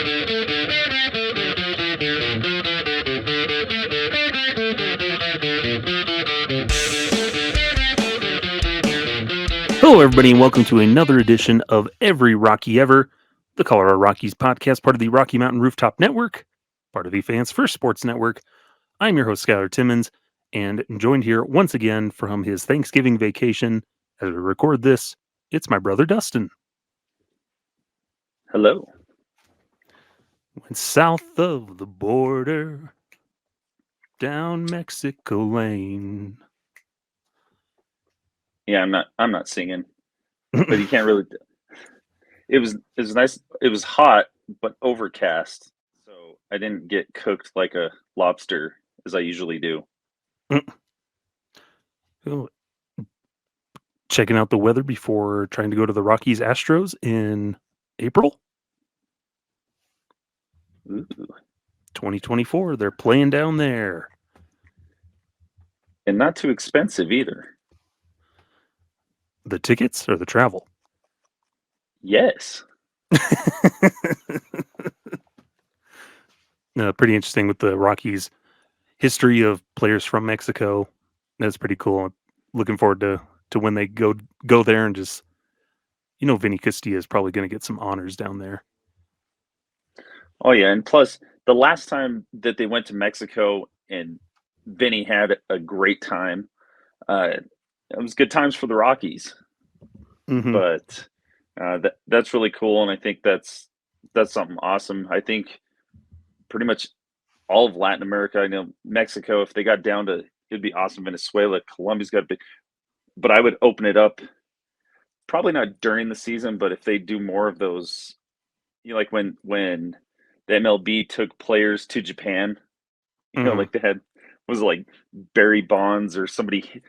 Hello, everybody, and welcome to another edition of Every Rocky Ever, the Colorado Rockies podcast, part of the Rocky Mountain Rooftop Network, part of the Fans First Sports Network. I'm your host, Skyler Timmons, and joined here once again from his Thanksgiving vacation as we record this, it's my brother Dustin. Hello. Went south of the border, down Mexico Lane. Yeah, I'm not singing, but you can't really. It was nice. It was hot, but overcast, so I didn't get cooked like a lobster as I usually do. Oh, checking out the weather before trying to go to the Rockies Astros in April Ooh. 2024. They're playing down there. And not too expensive either. The tickets or the travel? Yes. Pretty interesting with the Rockies' history of players from Mexico. That's pretty cool. I'm looking forward to when they go there and just, Vinny Castilla is probably going to get some honors down there. Oh yeah, and plus the last time that they went to Mexico and Vinny had a great time. It was good times for the Rockies, but that's really cool, and I think that's something awesome. I think pretty much all of Latin America. I know Mexico, if they got down to, it'd be awesome. Venezuela, Colombia's got big, but I would open it up. Probably not during the season, but if they do more of those, like when the MLB took players to Japan, like they had was it like Barry Bonds or somebody.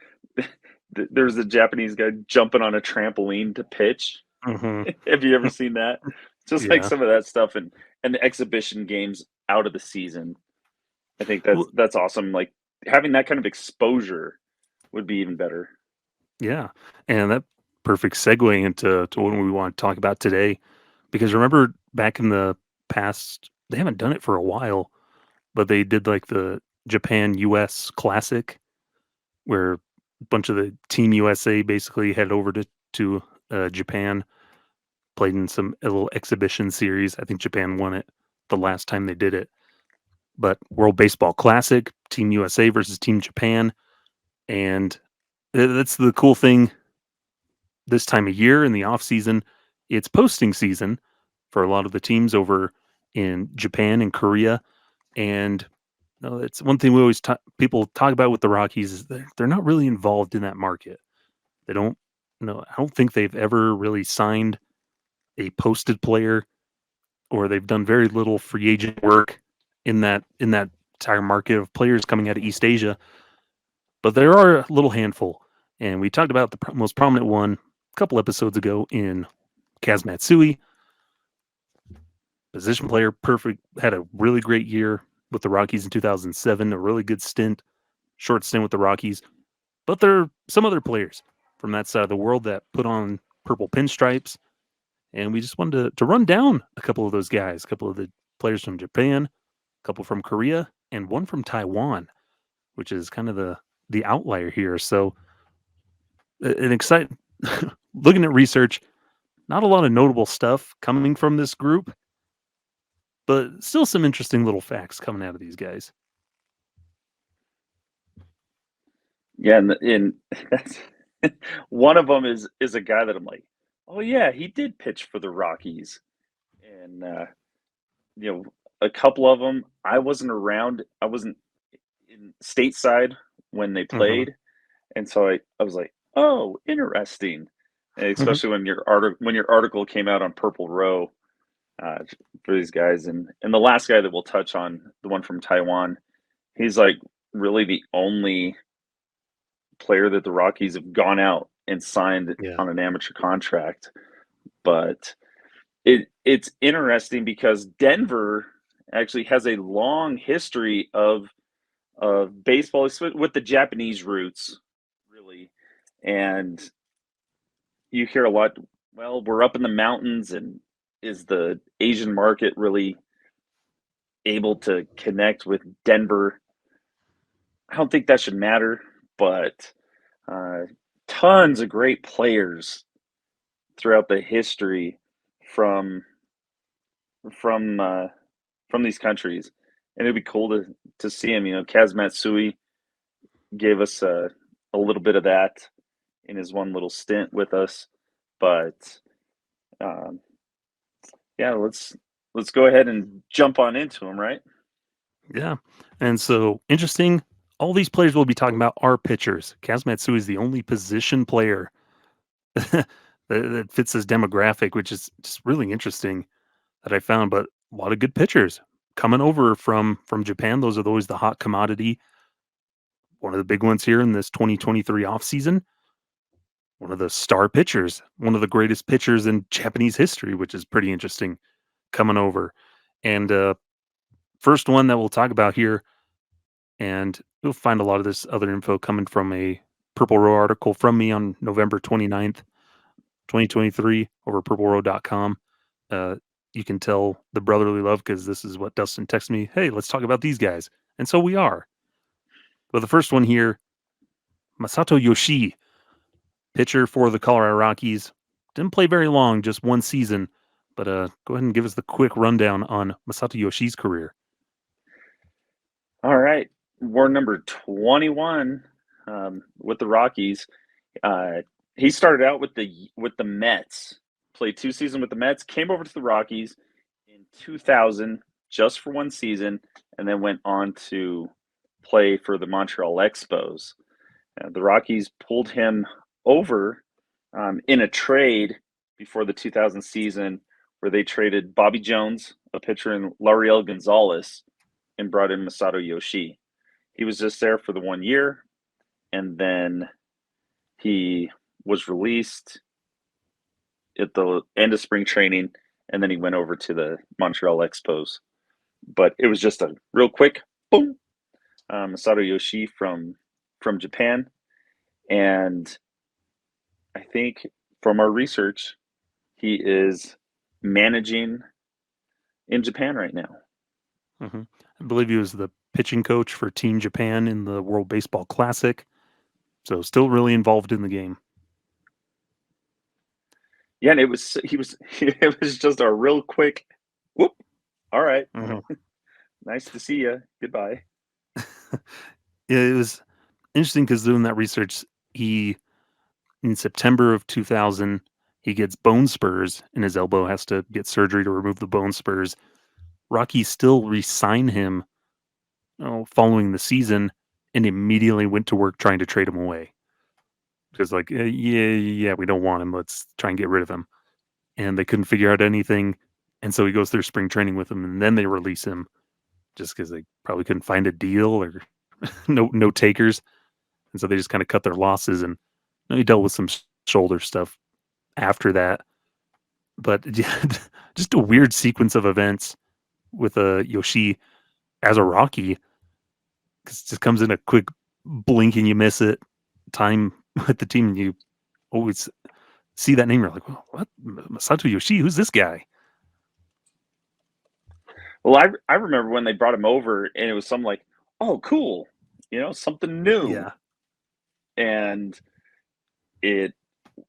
There's a Japanese guy jumping on a trampoline to pitch. Have you ever seen that? Just like some of that stuff and the exhibition games out of the season. I think that's awesome. Like having that kind of exposure would be even better. Yeah, and that perfect segue into what we want to talk about today, because remember back in the past, they haven't done it for a while, but they did like the Japan US Classic, where a bunch of the Team USA basically headed over to Japan, played in a little exhibition series. I think Japan won it the last time they did it. But World Baseball Classic, Team USA versus Team Japan, and that's the cool thing. This time of year in the off season, it's posting season for a lot of the teams over in Japan and Korea, and it's one thing we always people talk about with the Rockies is they're not really involved in that market. They don't. No, I don't think they've ever really signed a posted player, or they've done very little free agent work in that entire market of players coming out of East Asia. But there are a little handful, and we talked about the most prominent one a couple episodes ago in Kaz Matsui. Position player, perfect, had a really great year with the Rockies in 2007, a really good short stint with the Rockies. But there are some other players from that side of the world that put on purple pinstripes, and we just wanted to run down a couple of those guys, a couple of the players from Japan, a couple from Korea, and one from Taiwan, which is kind of the outlier here. So an exciting looking at research, not a lot of notable stuff coming from this group, but still some interesting little facts coming out of these guys. Yeah, and that's one of them is a guy that I'm like, oh yeah, he did pitch for the Rockies, and a couple of them I wasn't around. I wasn't in stateside when they played, and so I was like, oh, interesting. And especially when your article came out on Purple Row for these guys, and the last guy that we'll touch on, the one from Taiwan, he's like really the only player that the Rockies have gone out and signed on an amateur contract. But it's interesting because Denver actually has a long history of baseball with the Japanese roots, really. And you hear a lot, well, we're up in the mountains, and is the Asian market really able to connect with Denver. I don't think that should matter, but uh, tons of great players throughout the history from from uh, from these countries, and it'd be cool to see him. Kaz Matsui gave us a little bit of that in his one little stint with us, but um, yeah, let's go ahead and jump on into him, right? Yeah. And so interesting. All these players we'll be talking about are pitchers. Kazmatsu is the only position player that fits this demographic, which is just really interesting that I found. But a lot of good pitchers coming over from Japan. Those are always the hot commodity. One of the big ones here in this 2023 offseason. One of the star pitchers, one of the greatest pitchers in Japanese history, which is pretty interesting coming over. And first one that we'll talk about here, and you'll find a lot of this other info coming from a Purple Row article from me on November 29th, 2023 over purplerow.com. Uh, you can tell the brotherly love because this is what Dustin texted me. Hey, let's talk about these guys. And so we are. But the first one here, Masato Yoshii, pitcher for the Colorado Rockies. Didn't play very long, just one season. But go ahead and give us the quick rundown on Masato Yoshii's career. All right, we're number 21 with the Rockies. Uh, he started out with the Mets, played 2 seasons with the Mets, came over to the Rockies in 2000 just for one season, and then went on to play for the Montreal Expos. The Rockies pulled him over in a trade before the 2000 season where they traded Bobby Jones, a pitcher, and Lariel Gonzalez, and brought in Masato Yoshii. He was just there for the 1 year, and then he was released at the end of spring training, and then he went over to the Montreal Expos. But it was just a real quick boom. Masato Yoshii from Japan, and I think from our research, he is managing in Japan right now. Mm-hmm. I believe he was the pitching coach for Team Japan in the World Baseball Classic. So still really involved in the game. Yeah, and it was just a real quick whoop. All right. Mhm. Nice to see you. Goodbye. Yeah, it was interesting because doing that research, he in September of 2000, he gets bone spurs in his elbow, has to get surgery to remove the bone spurs. Rocky still re-signed him following the season and immediately went to work trying to trade him away. Because like, yeah, we don't want him. Let's try and get rid of him. And they couldn't figure out anything. And so he goes through spring training with him, and then they release him just because they probably couldn't find a deal or no takers. And so they just kind of cut their losses. And he dealt with some shoulder stuff after that. But yeah, just a weird sequence of events with Yoshi as a Rocky, because it just comes in a quick blink and you miss it time with the team. And you always see that name. You're like, well, what? Masato Yoshi? Who's this guy? Well, I remember when they brought him over, and it was something like, "Oh, cool," something new, Yeah. and it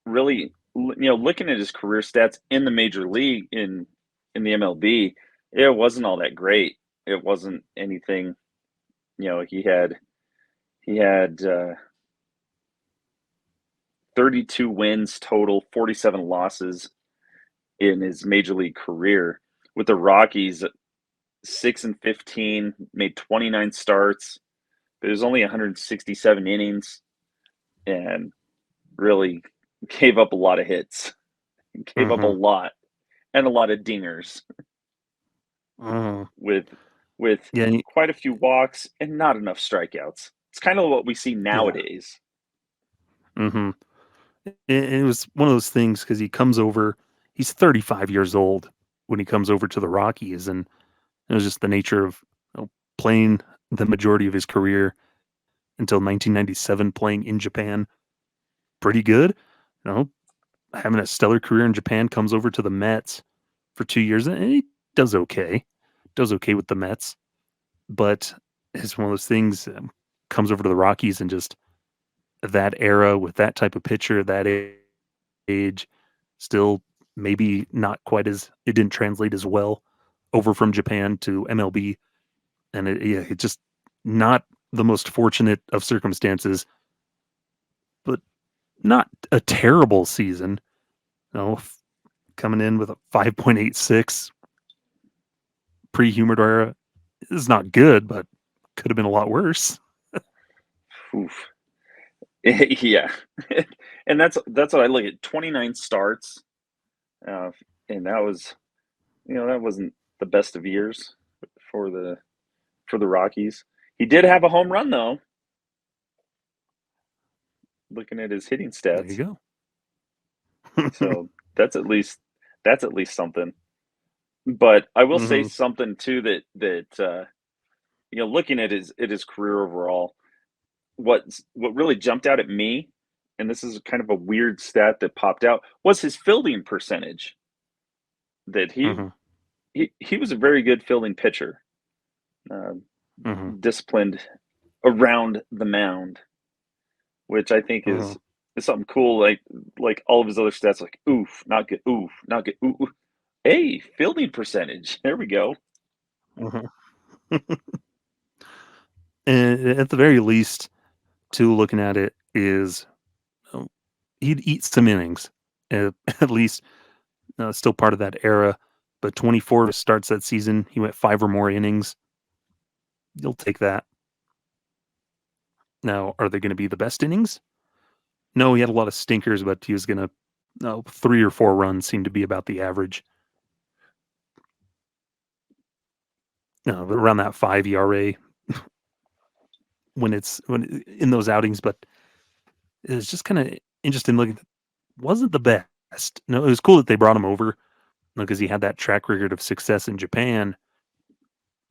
really, looking at his career stats in the major league in the MLB, it wasn't all that great. It wasn't anything. He had 32 wins total, 47 losses in his major league career. With the Rockies, 6-15, made 29 starts. But it was only 167 innings, and really gave up a lot of hits. Gave up a Mm-hmm. lot, and a lot of dingers Mm-hmm. with with Yeah. quite a few walks and not enough strikeouts. It's kind of what we see Yeah. nowadays. Mm-hmm. It was one of those things because he comes over. He's 35 years old when he comes over to the Rockies, and it was just the nature of playing the majority of his career until 1997, playing in Japan. Pretty good, you know, having a stellar career in Japan. Comes over to the Mets for 2 years, and he does okay. does okay with the Mets, but it's one of those things, comes over to the Rockies and just that era with that type of pitcher, that age, still maybe not quite as it didn't translate as well over from Japan to MLB, and it just not the most fortunate of circumstances, but not a terrible season. No, coming in with a 5.86 pre-humidor era is not good, but could have been a lot worse. Oof. Yeah. And that's what I look at, 29 starts, uh, and that was, that wasn't the best of years for the Rockies. He did have a home run though, looking at his hitting There you stats. go. So that's at least something. But I will say Mhm, something too that looking at his career overall, what really jumped out at me, and this is kind of a weird stat that popped out, was his fielding percentage. That he mhm, he he was a very good fielding pitcher, um, mhm, disciplined around the mound, which I think is mhm, is something cool. Like all of his other stats, like oof, not good, oof, not good, ooh, ooh. Hey, fielding percentage. There we go. mhm. And at the very least, too, looking at it is, um, he'd eat some innings, at at least, still part of that era, but 24 starts that season, he went 5 or more innings. You'll take that. Now, are they gonna be the best innings? No, he had a lot of stinkers, but he was gonna no, 3 or 4 runs seemed to be about the average. No, around that 5 ERA when in those outings, but it's just kinda interesting looking wasn't the best. No, it was cool that they brought him over because he had that track record of success in Japan,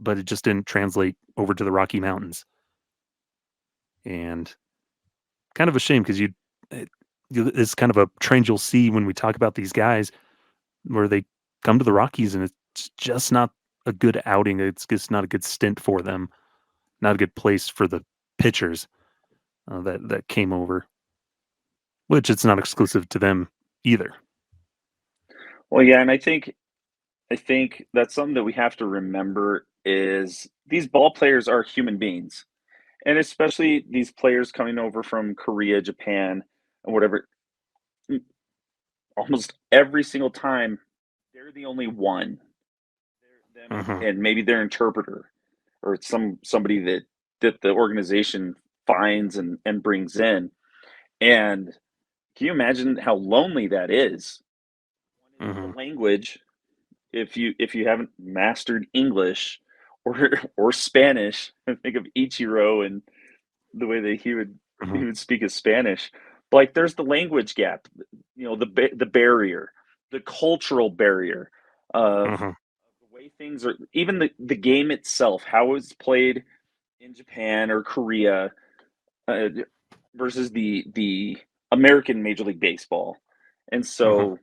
but it just didn't translate over to the Rocky Mountains, and kind of a shame because it it's kind of a trend you'll see when we talk about these guys where they come to the Rockies and it's just not a good outing. It's just not a good stint for them, not a good place for the pitchers, that came over, which it's not exclusive to them either. Well, yeah, and I think that's something that we have to remember is these ball players are human beings, and especially these players coming over from Korea, Japan, and whatever. mm, Almost every single time, they're the only one. They're them and, Mhm, and maybe their interpreter or it's somebody that the organization finds and brings in. And can you imagine how lonely that is? One isn't mhm, the language. If you haven't mastered English or or Spanish, think of Ichiro and the way that he would mhm, he would speak his Spanish. But like there's the language gap, the barrier, the cultural barrier of mhm, the way things are, even the game itself, how it's played in Japan or Korea uh, versus the American Major League Baseball. And mhm, so,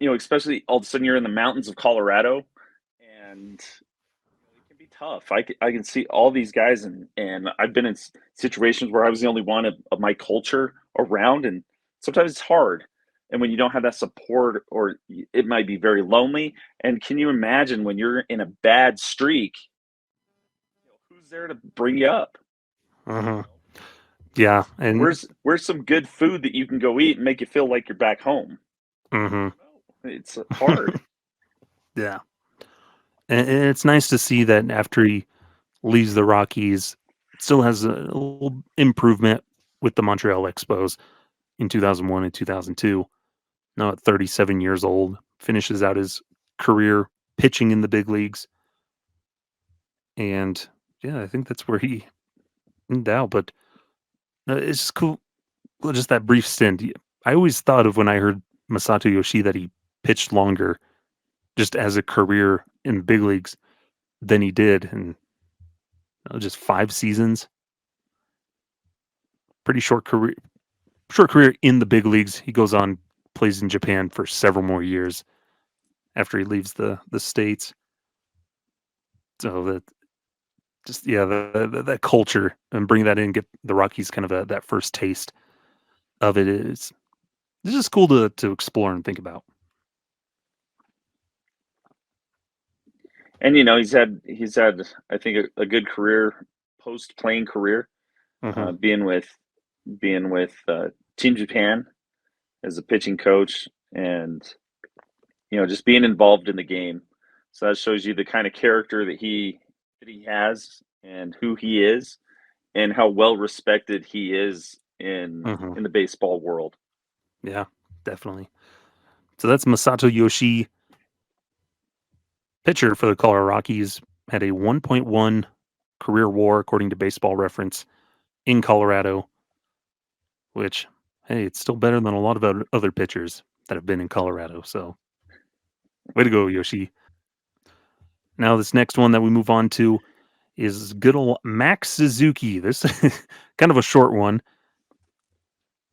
especially all of a sudden you're in the mountains of Colorado, and it can be tough. I can see all these guys, and I've been in situations where I was the only one of my culture around, and sometimes it's hard. And when you don't have that support, or it might be very lonely. And can you imagine when you're in a bad streak, who's there to bring you up? mhm. Yeah, and Where's some good food that you can go eat and make you feel like you're back home? I mhm. don't know. It's hard. Yeah, and it's nice to see that after he leaves the Rockies, still has a little improvement with the Montreal Expos in 2001 and 2002. Now at 37 years old, finishes out his career pitching in the big leagues, and yeah, I think that's where he ended out. But it's just cool. Well, just that brief stint. I always thought of when I heard Masato Yoshii that he pitched longer, just as a career in the big leagues than he did, and just 5 seasons. Pretty short career in the big leagues. He goes on, plays in Japan for several more years after he leaves the states. So that just yeah, that culture and bring that in, get the Rockies kind of that first taste of it is it's just cool to explore and think about. And he's had I think a good career post playing career, Hmm. being with Team Japan as a pitching coach, and just being involved in the game. So that shows you the kind of character that he has and who he is and how well respected he is in Hmm. in the baseball world. Yeah, definitely. So that's Masato Yoshi, pitcher for the Colorado Rockies, had a 1.1 career WAR according to Baseball Reference in Colorado, which hey, it's still better than a lot of other pitchers that have been in Colorado. So way to go, Yoshi. Now this next one that we move on to is good old Max Suzuki. This kind of a short one,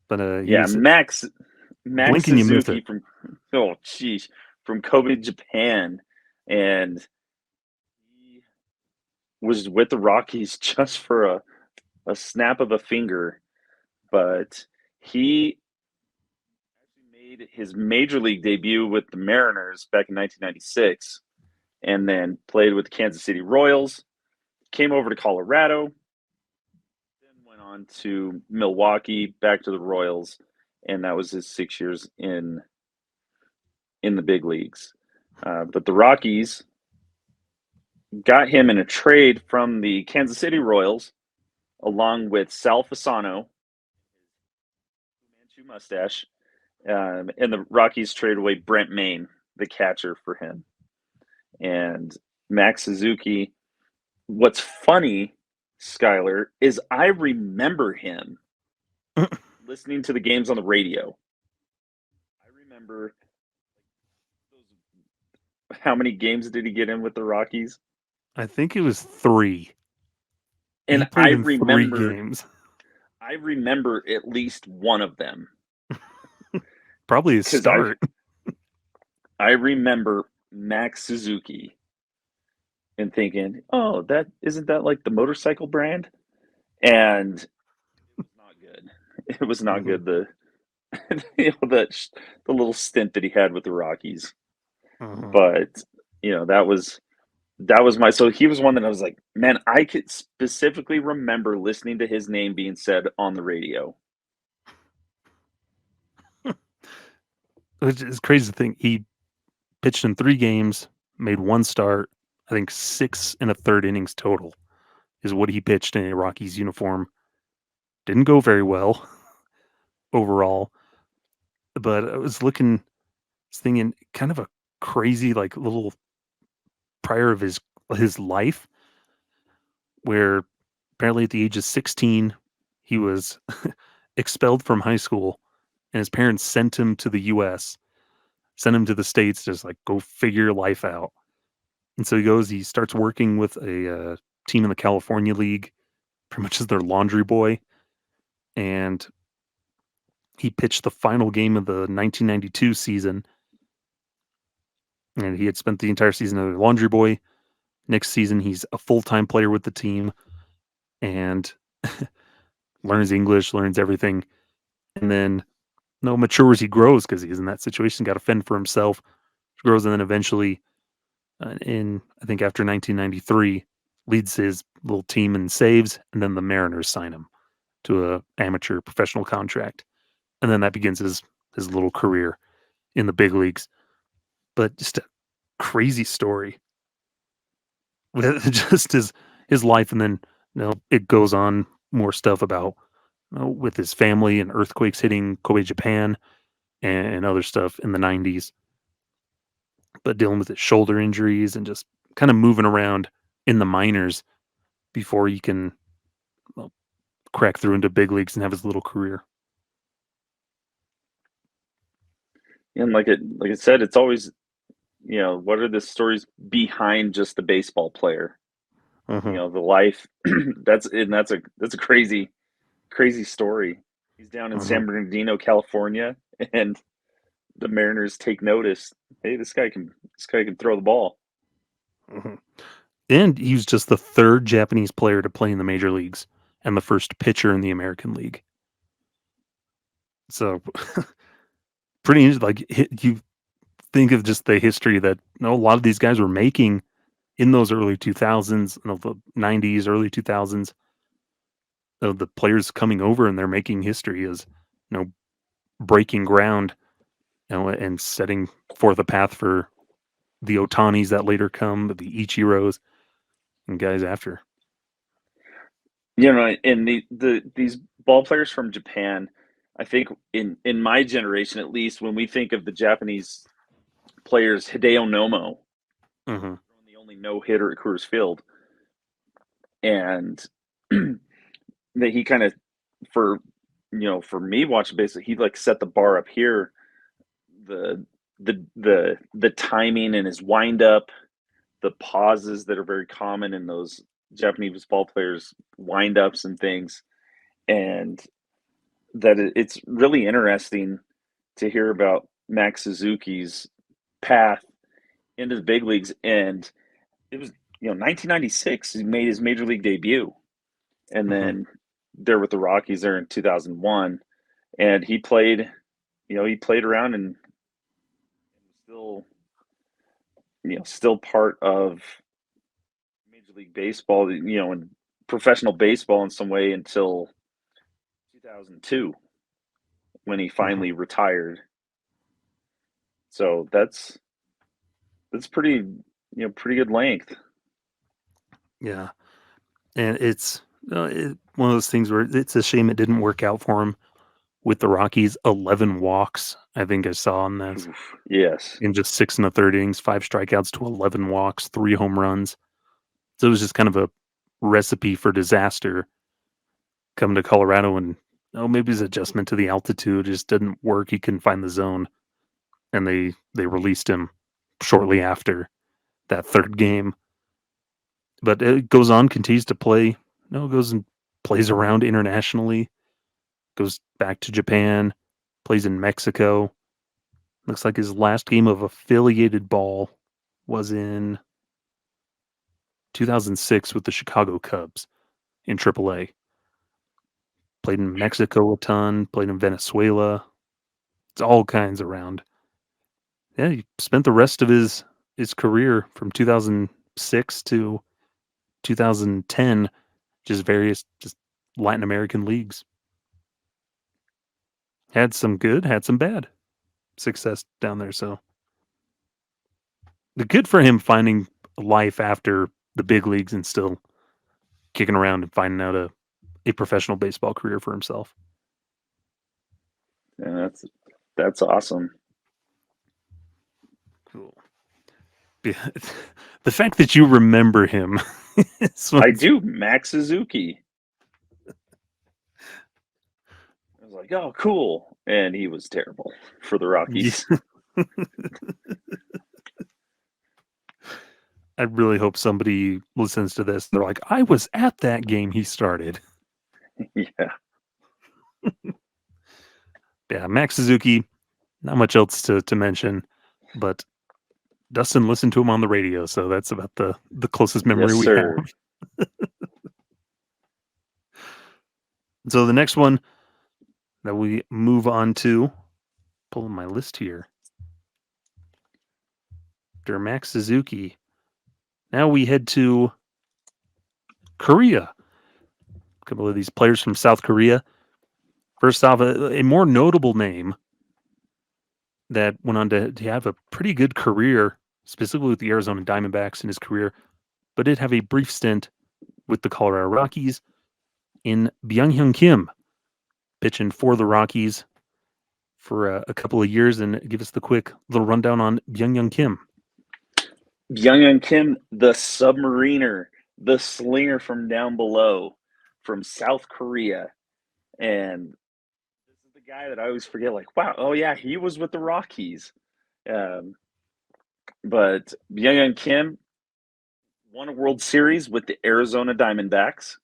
but he Yeah, was Max blinking you miss Suzuki it. from Kobe, Japan, and he was with the Rockies just for a snap of a finger, but he made his major league debut with the Mariners back in 1996, and then played with the Kansas City Royals. Came over to Colorado, then went on to Milwaukee, back to the Royals, and that was his 6 years in the big leagues. But the Rockies got him in a trade from the Kansas City Royals, along with Sal Fasano, Manchu mustache, and the Rockies traded away Brent Maine, the catcher, for him. And Max Suzuki. What's funny, Skyler, is I remember him listening to the games on the radio. I remember how many games did he get in with the Rockies? I think it was 3. And He played in 3 games. I remember at least one of them Probably his because I start. I remember Max Suzuki and thinking, "Oh, that isn't that like the motorcycle brand?" And it was not good. It was not Hmm. good. The the little stint that he had with the Rockies, Hmm. but that was my so he was one that I was like, man, I could specifically remember listening to his name being said on the radio. Which is crazy to think he pitched in 3 games, made 1 start. I think 6 and a third innings total is what he pitched in a Rockies uniform. Didn't go very well overall, but I was thinking kind of a crazy like little prior of his life where apparently at the age of 16 he was expelled from high school and his parents sent him to the US, sent him to the States, just like go figure your life out. And so he starts working with a team in the California League, pretty much as their laundry boy. And he pitched the final game of the 1992 season. And he had spent the entire season as a laundry boy. Next season, he's a full time player with the team and learns English, learns everything. And then no matures, he grows because he's in that situation, got to fend for himself, grows, and then eventually, in I think after 1993, leads his little team in saves, and then the Mariners sign him to a amateur professional contract, and then that begins his little career in the big leagues. But just a crazy story with just his life, and then it goes on more stuff about with his family and earthquakes hitting Kobe, Japan, and other stuff in the 90s, but dealing with his shoulder injuries and just kind of moving around in the minors before he can well, crack through into big leagues and have his little career. And like I said, it's always what are the stories behind just the baseball player? Hmm. The life. That's a crazy story. He's down in Hmm. San Bernardino, California, and the Mariners take notice. Hey, this guy can throw the ball. Hmm. And he was just the third Japanese player to play in the major leagues and the first pitcher in the American League. So pretty like you think of just the history that a lot of these guys were making in those early 2000s, the 90s, early 2000s. The players coming over and they're making history as breaking ground, and setting forth a path for the Otanis that later come, the Ichiros and guys after. And these ball players from Japan, I think in my generation at least, when we think of the Japanese players, Hideo Nomo, Hmm. the only no hitter at Coors Field, and that he kind of for for me watching basically he like set the bar up here, the the timing and his wind up, the pauses that are very common in those Japanese ball players wind ups and things, and that it's really interesting to hear about Max Suzuki's path into the big leagues. And it was 1996 he made his major league debut, and Hmm. then there with the Rockies there in 2001, and he played he played around and still still part of Major League Baseball, and professional baseball in some way until 2002 when he Hmm. finally retired. So that's pretty pretty good length. Yeah, and it's one of those things where it's a shame it didn't work out for him with the Rockies. 11 walks, I think I saw on that Oof, yes. in just 6 1/3 innings, 5 strikeouts to 11 walks, 3 home runs. So it was just kind of a recipe for disaster coming to Colorado, and maybe his adjustment to the altitude just didn't work. He couldn't find the zone, and they released him shortly after that third game. But it goes on, continues to play. Goes and plays around internationally. Goes back to Japan, plays in Mexico. Looks like his last game of affiliated ball was in 2006 with the Chicago Cubs in AAA. Played in Mexico a ton, played in Venezuela. It's all kinds around. Yeah, he spent the rest of his career from 2006 to 2010, just various just Latin American leagues. Had some good, had some bad success down there. So the good for him finding life after the big leagues and still kicking around and finding out a professional baseball career for himself. And that's awesome. Cool. Yeah, the fact that you remember him is I what's do. Max Suzuki. I was like, oh, cool. And he was terrible for the yeah. Rockies. I really hope somebody listens to this. They're like, I was at that game he started. Yeah. Yeah, Max Suzuki, not much else to mention, but Dustin listened to him on the radio, so that's about the closest Yes, memory we have. sir. So the next one that we move on to, pulling my list here. After Max Suzuki, now we head to Korea. A couple of these players from South Korea. First off, a more notable name that went on to have a pretty good career, specifically with the Arizona Diamondbacks in his career, but did have a brief stint with the Colorado Rockies in Byung-Hyun Kim, pitching for the Rockies for a couple of years. And give us the quick little rundown on Byung-Hyun Kim. Young Kim, the submariner, the slinger from down below, from South Korea. And this is the guy that I always forget, like, wow, oh yeah, he was with the Rockies. Um, but Young Kim won a World Series with the Arizona Diamondbacks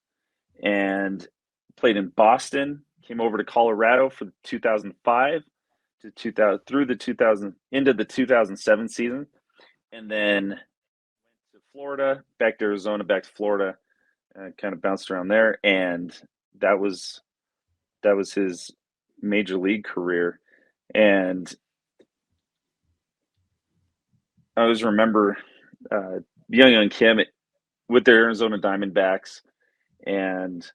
and played in Boston, came over to Colorado for the 2005 to 2000 through the 2000 into the 2007 season, and then went to Florida, back to Arizona, back to Florida, kind of bounced around there, and that was that was his major league career. And I always remember Young Kim with the Arizona Diamondbacks, and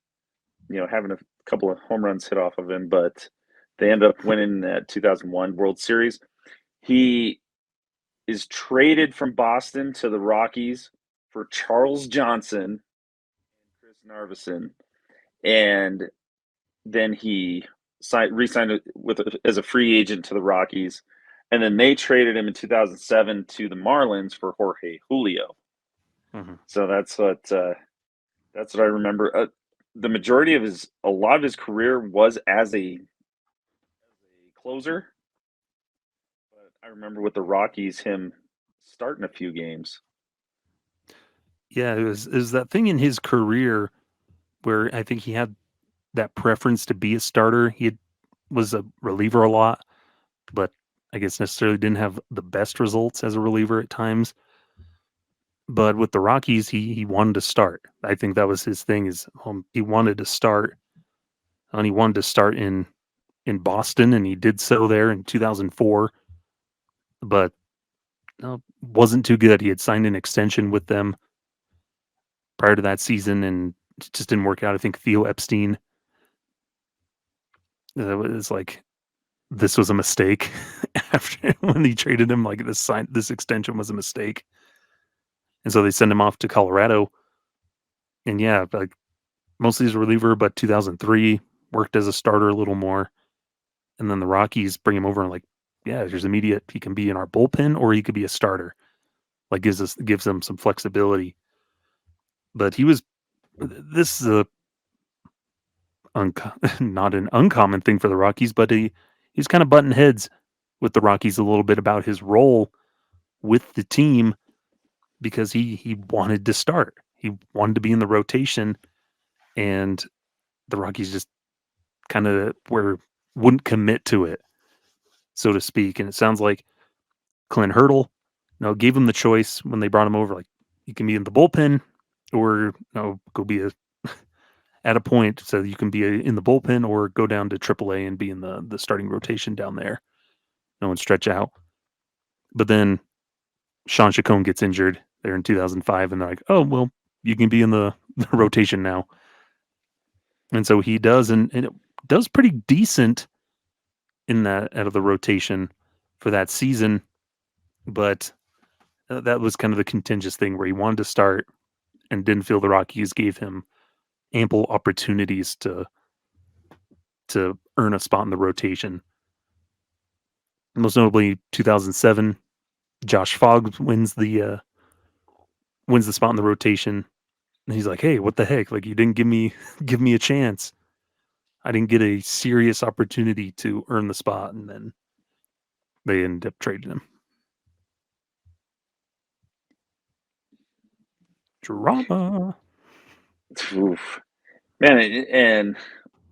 having a couple of home runs hit off of him, but they end up winning that 2001 World Series. He is traded from Boston to the Rockies for Charles Johnson and Chris Narveson, and then he re-signed with as a free agent to the Rockies, and then they traded him in 2007 to the Marlins for Jorge Julio. Mhm. So that's what I remember. The majority of a lot of his career was as a closer, but I remember with the Rockies him starting a few games. Yeah, it was that thing in his career where I think he had that preference to be a starter. Was a reliever a lot, but I guess necessarily didn't have the best results as a reliever at times. But with the Rockies, he wanted to start. I think that was his thing is he wanted to start, and he wanted to start in Boston, and he did so there in 2004. But wasn't too good. He had signed an extension with them prior to that season, and it just didn't work out. I think Theo Epstein was like, this was a mistake after when he traded him. Like this extension was a mistake, and so they send him off to Colorado. And yeah, like mostly as a reliever, but 2003 worked as a starter a little more. And then the Rockies bring him over and like, yeah, there's immediate. He can be in our bullpen or he could be a starter. Like gives them some flexibility. But he was this is a not an uncommon thing for the Rockies, but he's kind of button heads with the Rockies a little bit about his role with the team because he wanted to start. He wanted to be in the rotation, and the Rockies just kind of wouldn't commit to it, so to speak. And it sounds like Clint Hurdle, gave him the choice when they brought him over. Like you can be in the bullpen, or go be at a point so you can be in the bullpen, or go down to AAA and be in the starting rotation down there. No one stretch out. But then Sean Chacon gets injured there in 2005, and they're like, oh well, you can be in the rotation now. And so he does, and it does pretty decent in that out of the rotation for that season. But that was kind of the contentious thing where he wanted to start and didn't feel the Rockies gave him ample opportunities to earn a spot in the rotation. Most notably, 2007, Josh Fogg wins the spot in the rotation, and he's like, "Hey, what the heck? Like, you didn't give me a chance. I didn't get a serious opportunity to earn the spot," and then they end up trading him. Drama. Oof. Man, and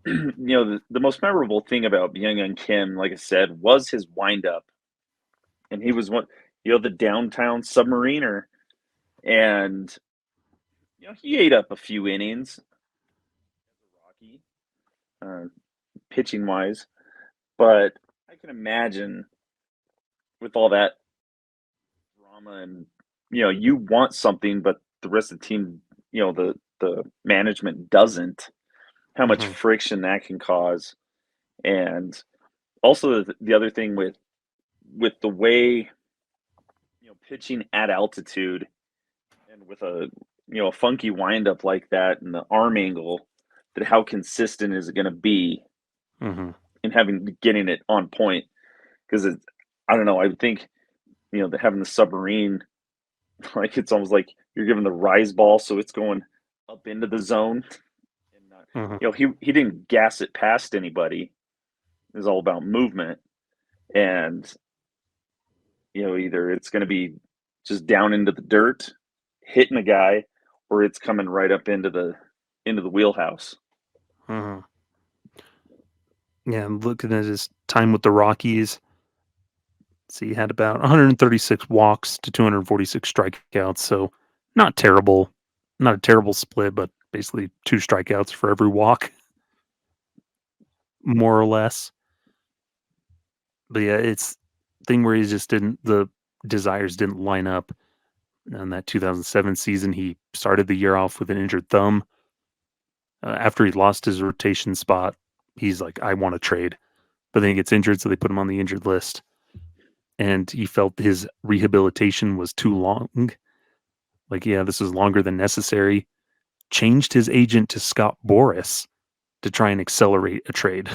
the most memorable thing about Young Kim, like I said, was his windup, and he was the downtown submariner, and he ate up a few innings, Rocky, uh, pitching wise, but I can imagine with all that drama and you want something, but the rest of the team, the management doesn't. How much Mhm, friction that can cause, and also the other thing with the way pitching at altitude and with a funky windup like that and the arm angle, that how consistent is it going to be mhm, in getting it on point? Because I don't know. I would think that having the submarine, like it's almost like you're giving the rise ball, so it's going up into the zone, and not, mhm, he didn't gas it past anybody. It was all about movement, and either it's going to be just down into the dirt, hitting a guy, or it's coming right up into the wheelhouse. mhm. Yeah, I'm looking at his time with the Rockies. See, he had about 136 walks to 246 strikeouts, so Not terrible, not a terrible split, but basically 2 strikeouts for every walk, more or less. But yeah, it's thing where he just didn't the desires didn't line up. In that 2007 season, he started the year off with an injured thumb. After he lost his rotation spot, he's like, "I want to trade," but then he gets injured, so they put him on the injured list. And he felt his rehabilitation was too long. Like, yeah, this was longer than necessary. Changed his agent to Scott Boras to try and accelerate a trade.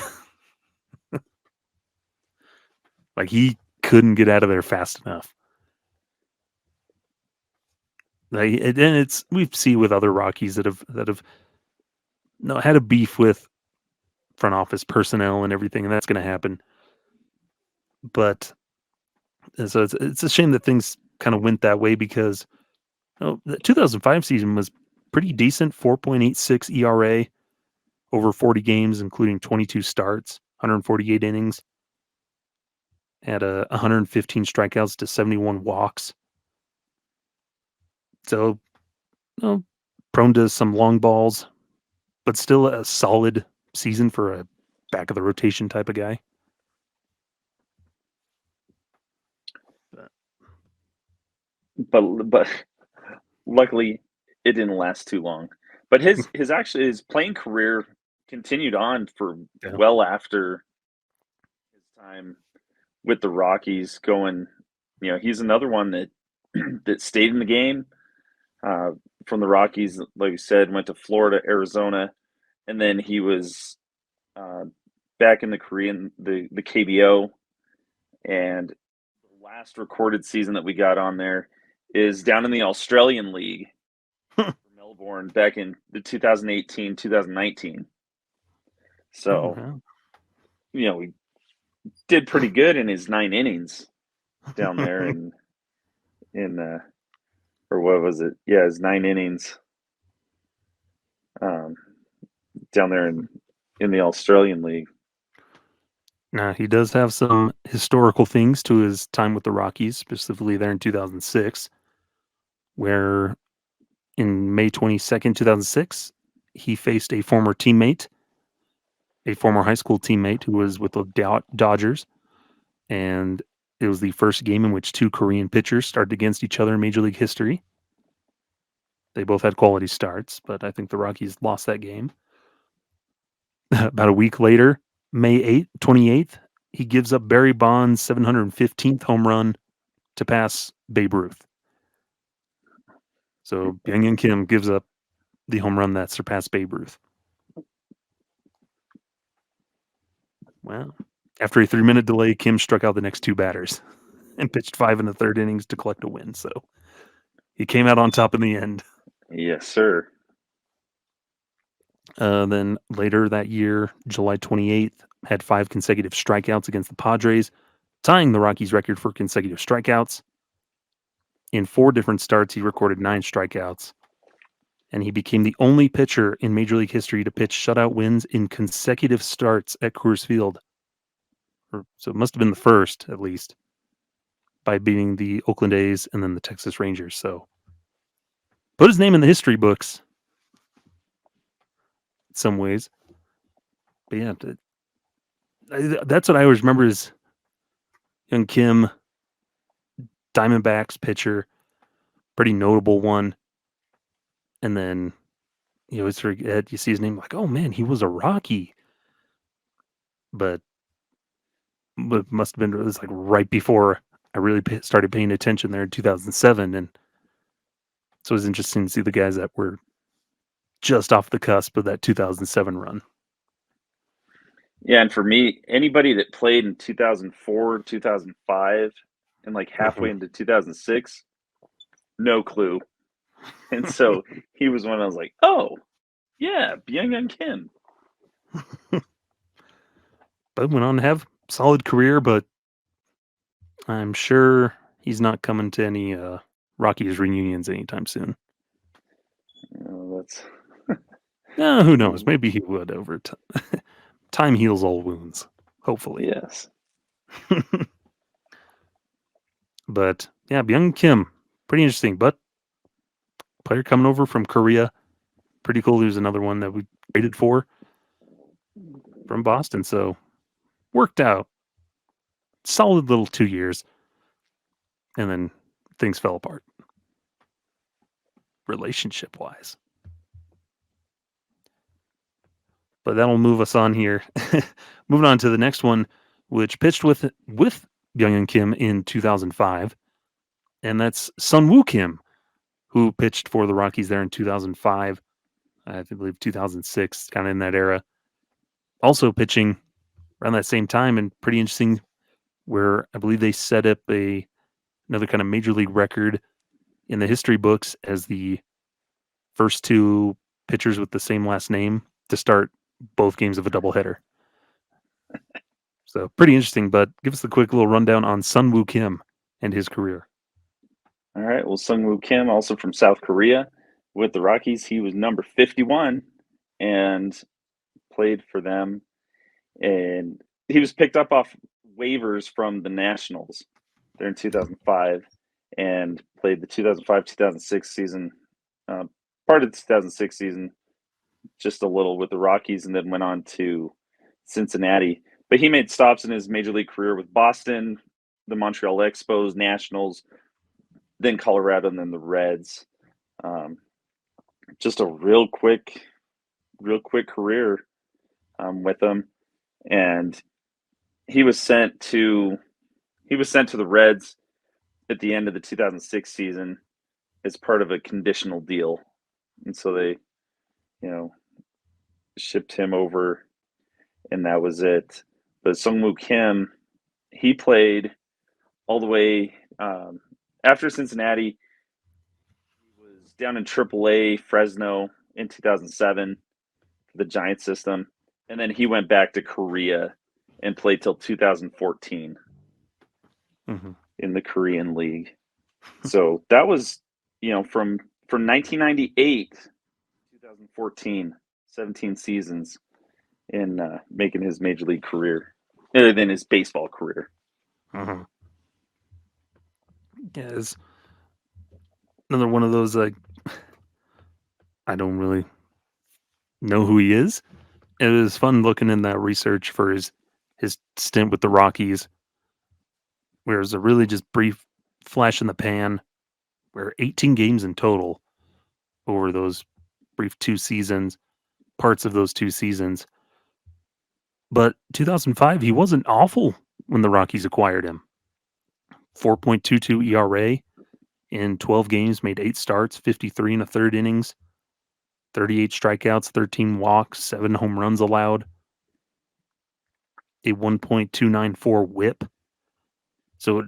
Like he couldn't get out of there fast enough. Like, and it's we've seen with other Rockies that have no had a beef with front office personnel and everything, and that's going to happen. But so it's a shame that things kind of went that way because the 2005 season was pretty decent, 4.86 ERA over 40 games, including 22 starts, 148 innings, had 115 strikeouts to 71 walks. So, you know, prone to some long balls, but still a solid season for a back of the rotation type of guy. But luckily, it didn't last too long. But his playing career continued on for Yeah. well after his time with the Rockies. He's another one that that stayed in the game. Uh, from the Rockies, like you said, went to Florida, Arizona, and then he was uh, back in the KBO. And the last recorded season that we got on there is down in the Australian League for Melbourne back in the 2018 2019. Oh, So, wow. we did pretty good in his 9 innings down there in or what was it? Yeah, his 9 innings um, down there in the Australian League. Now, he does have some historical things to his time with the Rockies, specifically there in 2006, where in May 22nd, 2006, he faced a former high school teammate who was with the Dodgers, and it was the first game in which two Korean pitchers started against each other in Major League history. They both had quality starts, but I think the Rockies lost that game. About a week later, May 28th, he gives up Barry Bonds' 715th home run to pass Babe Ruth. So Byung Kim gives up the home run that surpassed Babe Ruth. Well, after a 3-minute delay, Kim struck out the next two batters and pitched 5 in the third innings to collect a win. So he came out on top in the end. Yes, sir. Then later that year, July 28th, had 5 consecutive strikeouts against the Padres, tying the Rockies' record for consecutive strikeouts. In 4 different starts, he recorded 9 strikeouts, and he became the only pitcher in Major League history to pitch shutout wins in consecutive starts at Coors Field. So it must have been the first, at least, by beating the Oakland A's and then the Texas Rangers. So put his name in the history books in some ways. But yeah, that's what I always remember is young Kim, Diamondbacks pitcher, pretty notable one. And then you always forget, you see his name like, oh man, he was a Rocky. But it must have been, it was like right before I really started paying attention there in 2007. And so it was interesting to see the guys that were just off the cusp of that 2007 run. Yeah, and for me, anybody that played in 2004, 2005, and like halfway Mhm. into 2006, no clue. And so he was one I was like, oh, yeah, Byung Kim. But went on to have solid career, but I'm sure he's not coming to any Rockies reunions anytime soon. That's Who knows? Maybe he would over time. Time heals all wounds, hopefully. yes. But yeah, Byung Kim, pretty interesting. But player coming over from Korea. Pretty cool. He was another one that we traded for from Boston. So worked out. Solid little 2 years. And then things fell apart relationship wise. But that'll move us on here. Moving on to the next one, which pitched with Byung-Hyun Kim in 2005. And that's Sun-Woo Kim, who pitched for the Rockies there in 2005. I believe 2006, kind of in that era. Also pitching around that same time, and pretty interesting, where I believe they set up another kind of major league record in the history books as the first two pitchers with the same last name to start both games of a doubleheader. So pretty interesting, but give us a quick little rundown on Sun-Woo Kim and his career. All right. Well, Sung-Woo Kim, also from South Korea with the Rockies. He was number 51 and played for them. And he was picked up off waivers from the Nationals there in 2005 and played the 2005-2006 season, part of the 2006 season, just a little with the Rockies, and then went on to Cincinnati. But he made stops in his major league career with Boston, the Montreal Expos, Nationals, then Colorado, and then the Reds. Just a real quick career with them, and he was sent to the Reds at the end of the 2006 season as part of a conditional deal, and so they, shipped him over, and that was it. But Sung-Woo Kim, he played all the way after Cincinnati. He was down in AAA Fresno in 2007 for the Giant system, and then he went back to Korea and played till 2014 in the Korean League. So that was, from 1998 to 2014, 17 seasons in making his major league career, other than his baseball career. Yeah, it's another one of those, like, I don't really know who he is. It was fun looking in that research for his stint with the Rockies, where it was a really just brief flash in the pan, where 18 games in total over those brief 2 seasons, parts of those 2 seasons. But 2005, he wasn't awful when the Rockies acquired him. 4.22 ERA in 12 games, made 8 starts, 53 and a third innings, 38 strikeouts, 13 walks, 7 home runs allowed, a 1.294 whip. So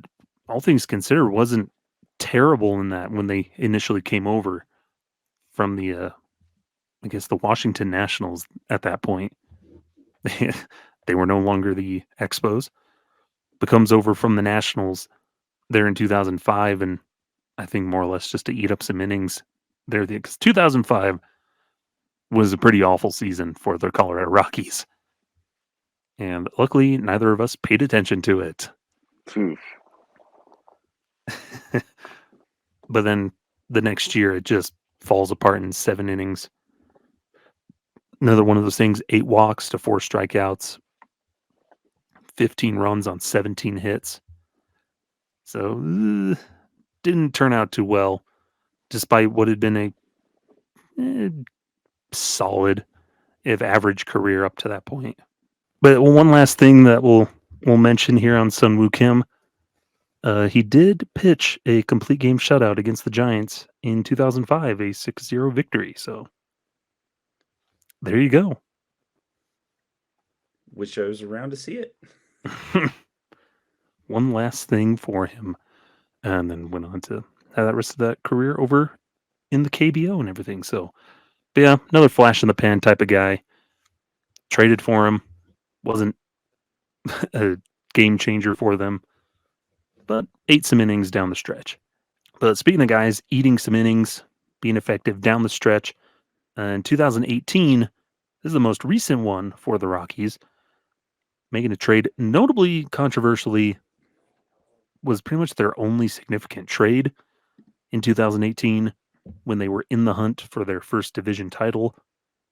all things considered, wasn't terrible in that when they initially came over from the Washington Nationals at that point. They were no longer the Expos. But comes over from the Nationals there in 2005, and I think more or less just to eat up some innings there. Because 2005 was a pretty awful season for the Colorado Rockies. And luckily, neither of us paid attention to it. But then the next year, it just falls apart in 7 innings. Another one of those things, 8 walks to 4 strikeouts, 15 runs on 17 hits. So didn't turn out too well, despite what had been a solid, if average, career up to that point. But one last thing that we'll mention here on Sun-Woo Kim, he did pitch a complete game shutout against the Giants in 2005, a 6-0 victory. So there you go. Wish I was around to see it. One last thing for him, and then went on to have that rest of that career over in the KBO and everything. So, but yeah, another flash in the pan type of guy. Traded for him, wasn't a game changer for them, but ate some innings down the stretch. But speaking of guys eating some innings, being effective down the stretch, in 2018, this is the most recent one for the Rockies, making a trade notably controversially, was pretty much their only significant trade in 2018. when they were in the hunt for their first division title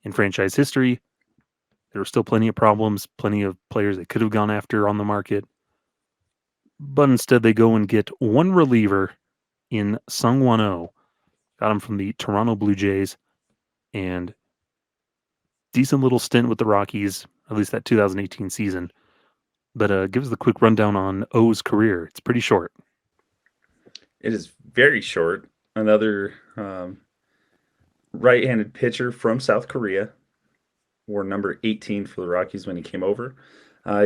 in franchise history. There were still plenty of problems, plenty of players they could have gone after on the market, but instead they go and get one reliever in Sung Won Oh. Got him from the Toronto Blue Jays, and decent little stint with the Rockies, at least that 2018 season. But give us the quick rundown on O's career. It's pretty short. It is very short. Another right-handed pitcher from South Korea, wore number 18 for the Rockies when he came over.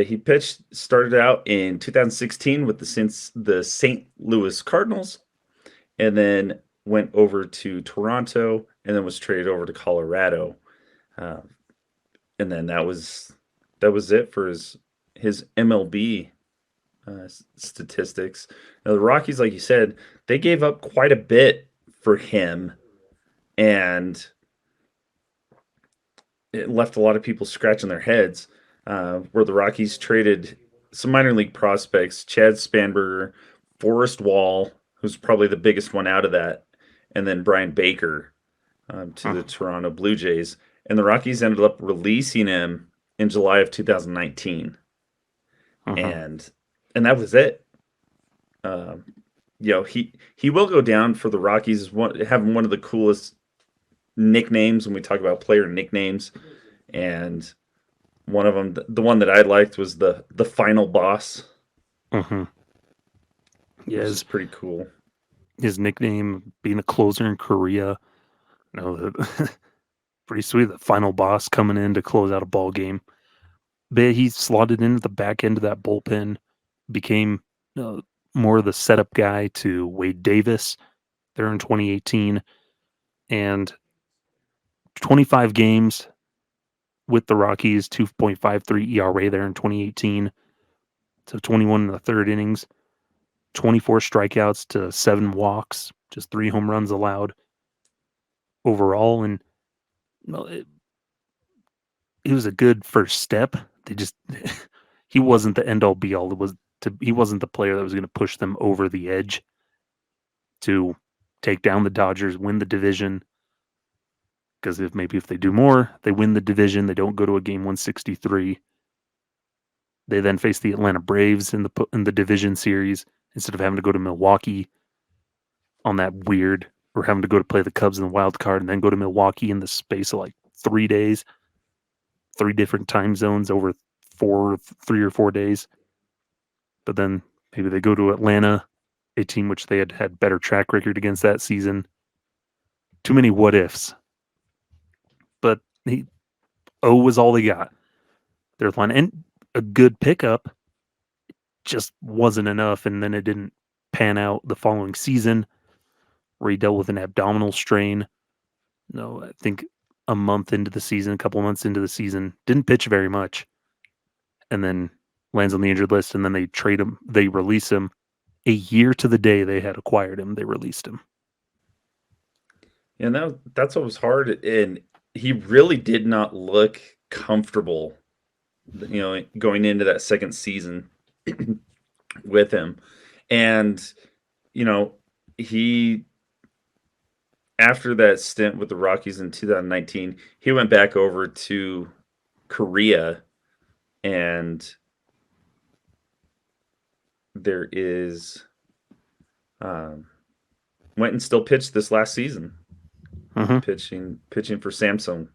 He started out in 2016 with the St. Louis Cardinals, and then went over to Toronto, and then was traded over to Colorado, uh, and then that was it for his MLB statistics. Now the Rockies, like you said, they gave up quite a bit for him, and it left a lot of people scratching their heads. Where the Rockies traded some minor league prospects, Chad Spanberger, Forrest Wall, who's probably the biggest one out of that, and then Brian Baker to the Toronto Blue Jays. And the Rockies ended up releasing him in July of 2019, and that was it. He will go down for the Rockies having one of the coolest nicknames when we talk about player nicknames, and one of them, the one that I liked, was the final boss. Yeah, it's pretty cool. His nickname being a closer in Korea, pretty sweet. The final boss coming in to close out a ball game. But he slotted in at the back end of that bullpen, became more of the setup guy to Wade Davis there in 2018, and 25 games with the Rockies, 2.53 ERA there in 2018. So 21 in the third innings, 24 strikeouts to 7 walks, just 3 home runs allowed overall. And it was a good first step. He wasn't the end all be all. He wasn't the player that was going to push them over the edge to take down the Dodgers, win the division. Because if they do more, they win the division. They don't go to a game 163. They then face the Atlanta Braves in the division series instead of having to go to Milwaukee on that weird, or having to go to play the Cubs in the wild card and then go to Milwaukee in the space of like 3 days, 3 different time zones over 3 or 4 days. But then maybe they go to Atlanta, a team which they had better track record against that season. Too many what ifs. But O was all they got. Their line, and a good pickup, just wasn't enough. And then it didn't pan out the following season, where he dealt with an abdominal strain. I think a couple months into the season, didn't pitch very much, and then lands on the injured list. And then they trade him. They release him a year to the day they had acquired him. They released him. And that's what was hard. And he really did not look comfortable, going into that second season with him. And, he, after that stint with the Rockies in 2019, he went back over to Korea, and went and still pitched this last season. Pitching for Samsung,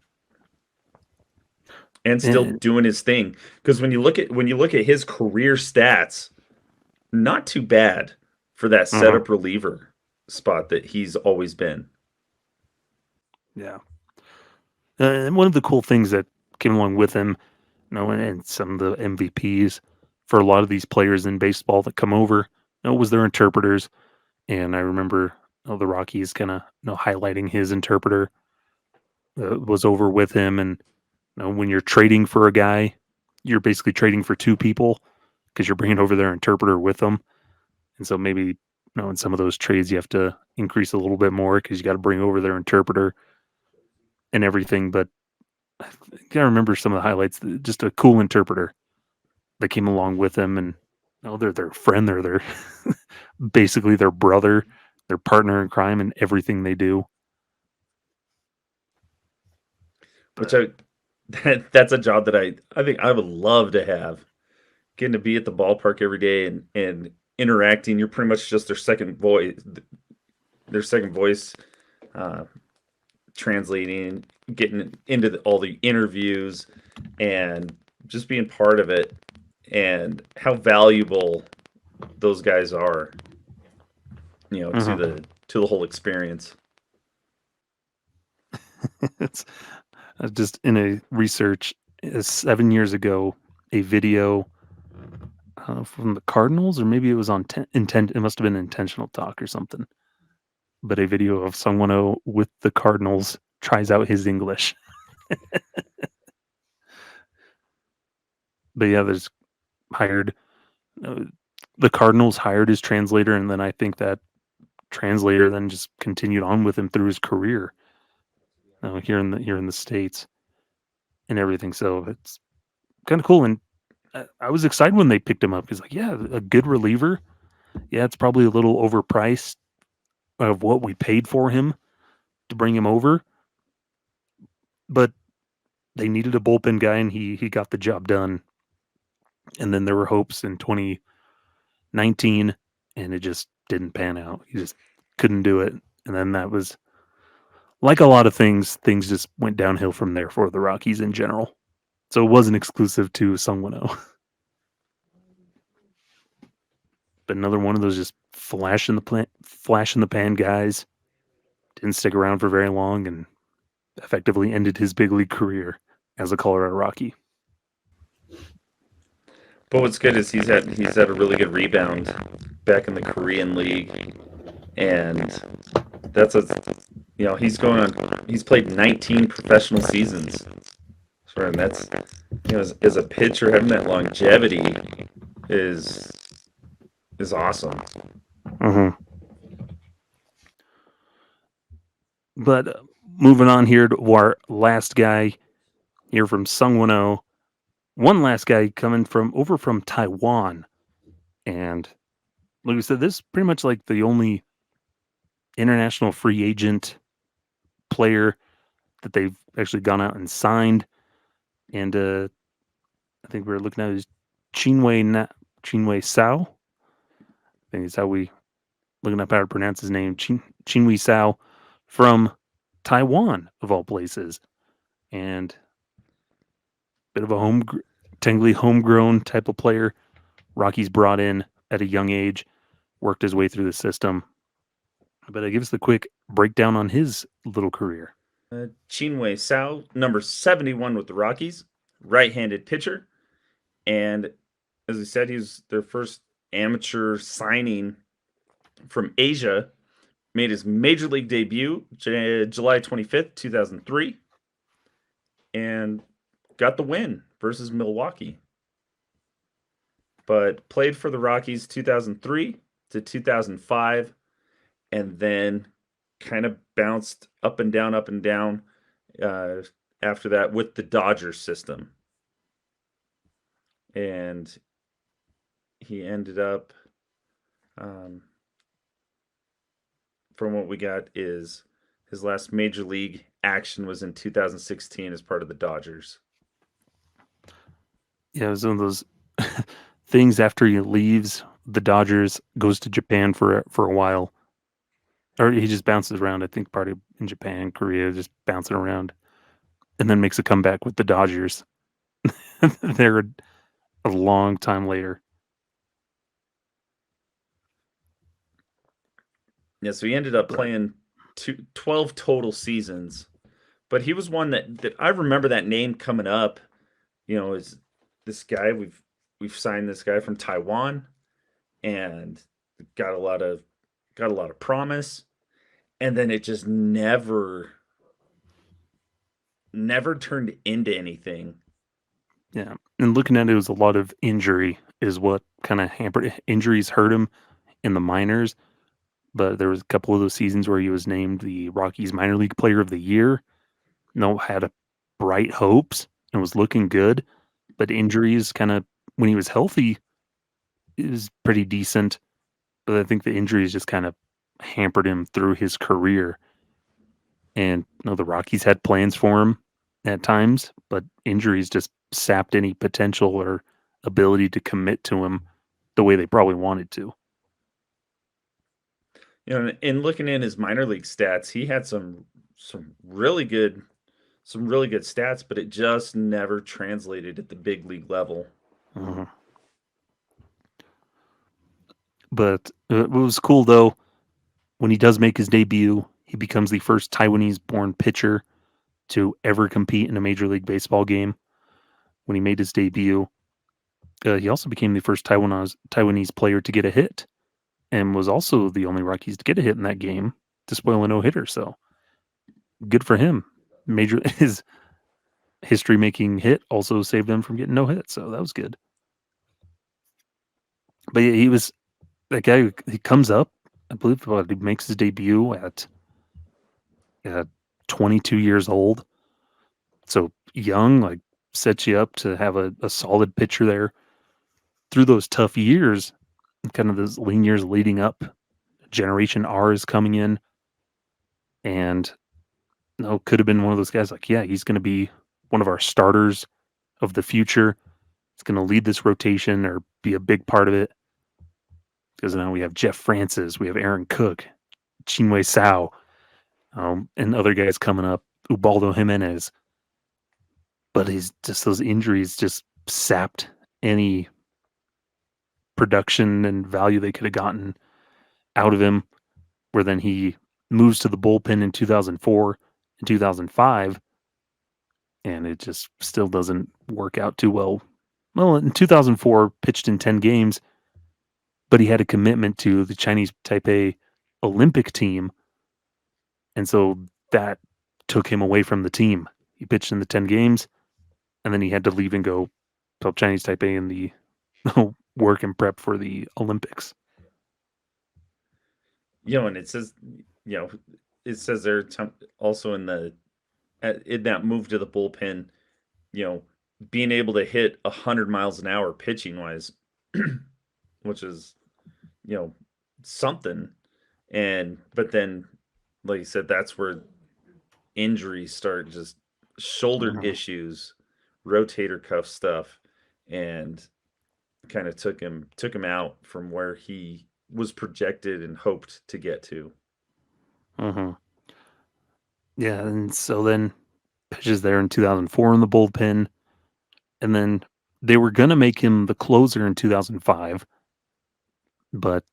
and still doing his thing. Because when you look at his career stats, not too bad for that setup reliever spot that he's always been. Yeah. And one of the cool things that came along with him, and some of the MVPs for a lot of these players in baseball that come over, was their interpreters. And I remember the Rockies kind of highlighting his interpreter was over with him. And when you're trading for a guy, you're basically trading for 2 people, because you're bringing over their interpreter with them. And so maybe in some of those trades you have to increase a little bit more, because you got to bring over their interpreter and everything. But I think I remember some of the highlights. Just a cool interpreter that came along with him, and they're their friend. They're their basically their brother, their partner in crime, and everything they do. which that's a job that I think I would love to have. Getting to be at the ballpark every day and interacting. You're pretty much just their second voice, uh, translating, getting into all the interviews, and just being part of it, and how valuable those guys are, to the whole experience. It's just in a research 7 years ago, a video from the Cardinals, or maybe it was on intent. It must have been intentional talk or something. But a video of someone with the Cardinals tries out his English. But yeah, there's hired. The Cardinals hired his translator, and then I think that translator then just continued on with him through his career here in the States and everything. So it's kind of cool. And I was excited when they picked him up. He's like, yeah, a good reliever. Yeah, it's probably a little overpriced of what we paid for him to bring him over, but they needed a bullpen guy, and he got the job done. And then there were hopes in 2019, and it just didn't pan out. He just couldn't do it. And then that was like a lot of things just went downhill from there for the Rockies in general. So it wasn't exclusive to Sungwon-Oh. But another one of those just flash in the pan guys. Didn't stick around for very long and effectively ended his big league career as a Colorado Rocky. But what's good is he's had a really good rebound back in the Korean League, and that's he's played 19 professional seasons. And that's as a pitcher, having that longevity is awesome. Mm-hmm. But moving on here to our last guy here from Sungwon-Oh. One last guy coming from Taiwan. And like we said, this is pretty much like the only international free agent player that they've actually gone out and signed. And I think we're looking at his Chinwei Sao. I think it's how we looking up how to pronounce his name. Chinwei Sao from Taiwan, of all places. And bit of a technically homegrown type of player. Rockies brought in at a young age, worked his way through the system. But give us the quick breakdown on his little career. Chinwei Sao, number 71 with the Rockies, right-handed pitcher. And as we said, he was their first amateur signing from Asia. Made his major league debut July 25th, 2003. And got the win versus Milwaukee. But played for the Rockies 2003 to 2005. And then kind of bounced up and down after that with the Dodgers system. And he ended up, from what we got, is his last major league action was in 2016 as part of the Dodgers. Yeah, it was one of those things after he leaves the Dodgers, goes to Japan for a while. Or he just bounces around, I think, part in Japan, Korea, just bouncing around. And then makes a comeback with the Dodgers. They're a long time later. Yeah, so he ended up playing 12 total seasons. But he was one that I remember that name coming up. Is this guy, we've signed this guy from Taiwan and got a lot of promise. And then it just never turned into anything. Yeah. And looking at it, was a lot of injury is what kind of hampered. Injuries hurt him in the minors. But there was a couple of those seasons where he was named the Rockies minor league player of the year. Had bright hopes and was looking good. But injuries kind of, when he was healthy, it was pretty decent. But I think the injuries just kind of hampered him through his career. And the Rockies had plans for him, at times, but injuries just sapped any potential or ability to commit to him the way they probably wanted to. In looking in his minor league stats, he had some really good stats, but it just never translated at the big league level. Mhm. But it was cool though when he does make his debut. He becomes the first Taiwanese-born pitcher to ever compete in a Major League Baseball game. When he made his debut, he also became the first Taiwanese player to get a hit, and was also the only Rockies to get a hit in that game to spoil a no-hitter. So good for him. His history-making hit also saved them from getting no hit, so that was good. But yeah, he was that guy. He comes up, I believe, he makes his debut at 22 years old. So young, like sets you up to have a solid pitcher there through those tough years, kind of those lean years leading up. Generation R is coming in, and could have been one of those guys. Like, yeah, he's going to be one of our starters of the future. He's going to lead this rotation or be a big part of it. Because now we have Jeff Francis, we have Aaron Cook, Chinwei Sao, and other guys coming up, Ubaldo Jimenez. But those injuries just sapped any production and value they could have gotten out of him, where then he moves to the bullpen in 2004 and 2005, and it just still doesn't work out too well. Well, in 2004, pitched in 10 games, but he had a commitment to the Chinese Taipei Olympic team, and so that took him away from the team. He pitched in the 10 games, and then he had to leave and go help Chinese Taipei in the work and prep for the Olympics. And it says, there also in that move to the bullpen, being able to hit 100 miles an hour pitching wise, which is, something. But then, like you said, that's where injuries start, just shoulder issues, rotator cuff stuff, and kind of took him out from where he was projected and hoped to get to. Yeah, and so then pitches there in 2004 in the bullpen, and then they were going to make him the closer in 2005, but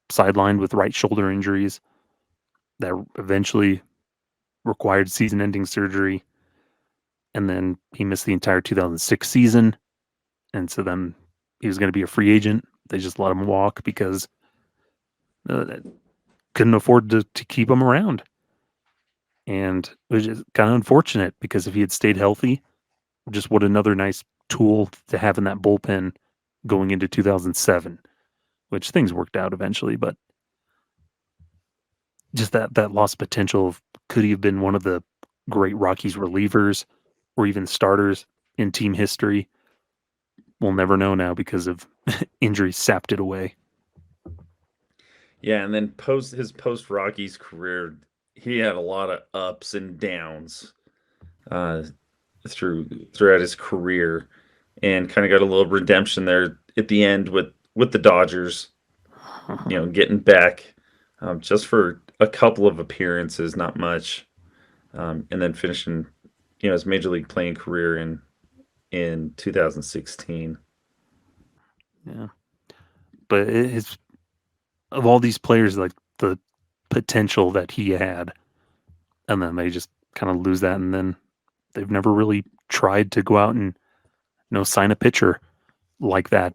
sidelined with right shoulder injuries that eventually required season-ending surgery, and then he missed the entire 2006 season, and so then he was going to be a free agent. They just let him walk because couldn't afford to keep him around. And it was just kind of unfortunate because if he had stayed healthy, just what another nice tool to have in that bullpen going into 2007, which things worked out eventually, but just that lost potential of could he have been one of the great Rockies relievers or even starters in team history? We'll never know now because of injuries sapped it away. Yeah, and then his post Rockies career, he had a lot of ups and downs throughout his career, and kind of got a little redemption there at the end with the Dodgers, getting back just for a couple of appearances, not much, and then finishing his major league playing career in 2016. Yeah, but it's of all these players, like the potential that he had, and then they just kind of lose that, and then they've never really tried to go out and sign a pitcher like that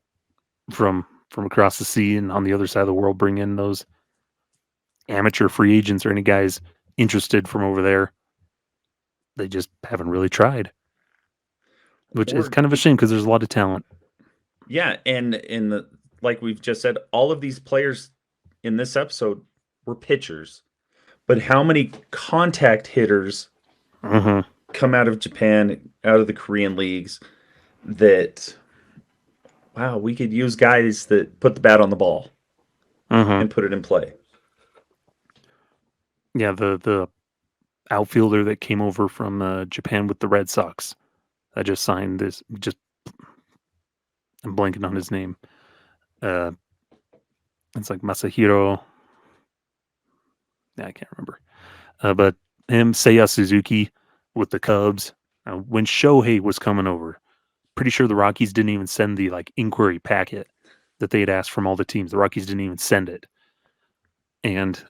from across the sea and on the other side of the world, bring in those amateur free agents or any guys interested from over there. They just haven't really tried, which is kind of a shame because there's a lot of talent. Yeah, and like we've just said, all of these players in this episode were pitchers, but how many contact hitters come out of Japan, out of the Korean leagues, that we could use guys that put the bat on the ball and put it in play. Yeah, the outfielder that came over from Japan with the Red Sox. I just signed this. I'm blanking on his name. It's like Masahiro. I can't remember. But him, Seiya Suzuki with the Cubs. When Shohei was coming over, pretty sure the Rockies didn't even send the inquiry packet that they had asked from all the teams. The Rockies didn't even send it. And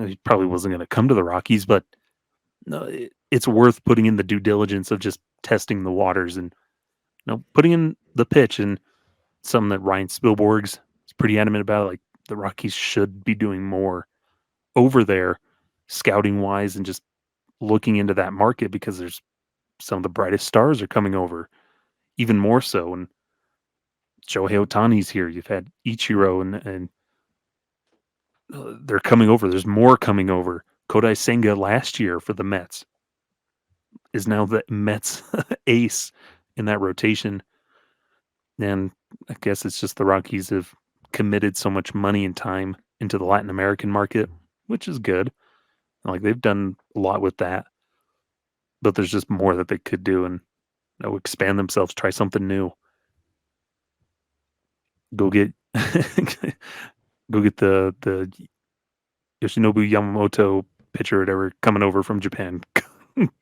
he probably wasn't going to come to the Rockies, but no, it's worth putting in the due diligence of just testing the waters and putting in the pitch. And something that Ryan Spielborg's is pretty adamant about. Like, the Rockies should be doing more over there, scouting wise, and just looking into that market, because there's some of the brightest stars are coming over, even more so. And Shohei Ohtani's here. You've had Ichiro, and they're coming over. There's more coming over. Kodai Senga last year for the Mets is now the Mets ace in that rotation. And I guess it's just the Rockies have committed so much money and time into the Latin American market, which is good. Like, they've done a lot with that, but there's just more that they could do and expand themselves, try something new. Go get the Yoshinobu Yamamoto pitcher or whatever coming over from Japan.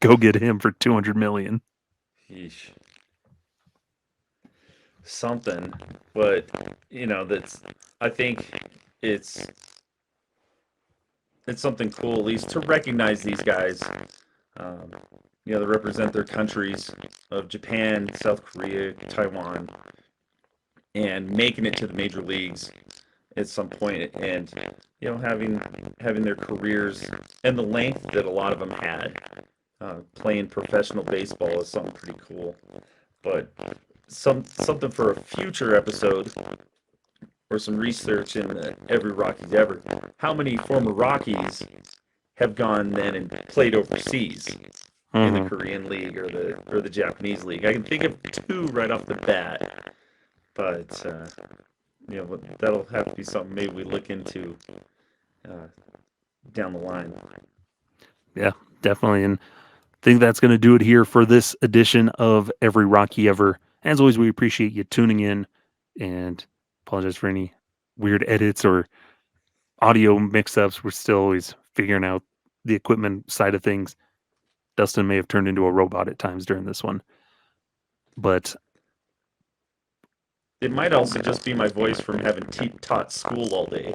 Go get him for $200 million. Yeesh. Something, but I think it's something cool, at least, to recognize these guys. They represent their countries of Japan, South Korea, Taiwan, and making it to the major leagues at some point, and having their careers and the length that a lot of them had playing professional baseball is something pretty cool. But something for a future episode, or some research in every Rockies ever. How many former Rockies have gone then and played overseas in the Korean League or the Japanese League? I can think of 2 right off the bat, but that'll have to be something maybe we look into down the line. Yeah, definitely. And I think that's going to do it here for this edition of Every Rocky Ever. As always, we appreciate you tuning in, and apologize for any weird edits or audio mix-ups. We're still always figuring out the equipment side of things. Dustin may have turned into a robot at times during this one, but it might also just be my voice from having taught school all day.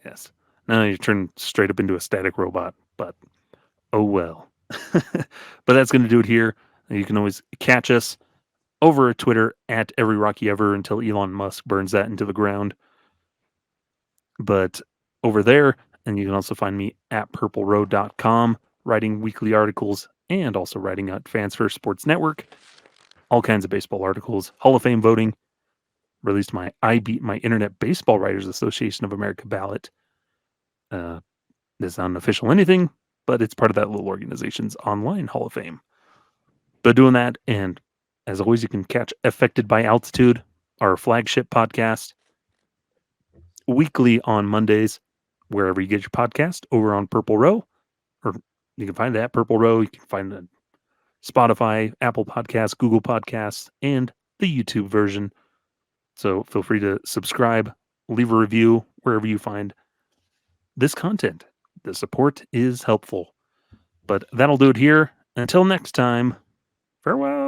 Yes. Now you turn straight up into a static robot, but oh well. But that's going to do it here. You can always catch us over at Twitter at Every Rocky Ever until Elon Musk burns that into the ground. But over there, and you can also find me at purpleroad.com, writing weekly articles and also writing at Fans First Sports Network. All kinds of baseball articles, Hall of Fame voting, released my Internet Baseball Writers Association of America ballot. It's not an official anything, but it's part of that little organization's online Hall of Fame. But doing that, and as always, you can catch Affected by Altitude, our flagship podcast, weekly on Mondays, wherever you get your podcast, over on Purple Row, or you can find it at Purple Row. You can find it on Spotify, Apple Podcasts, Google Podcasts, and the YouTube version. So feel free to subscribe, leave a review wherever you find this content. The support is helpful. But that'll do it here. Until next time, farewell.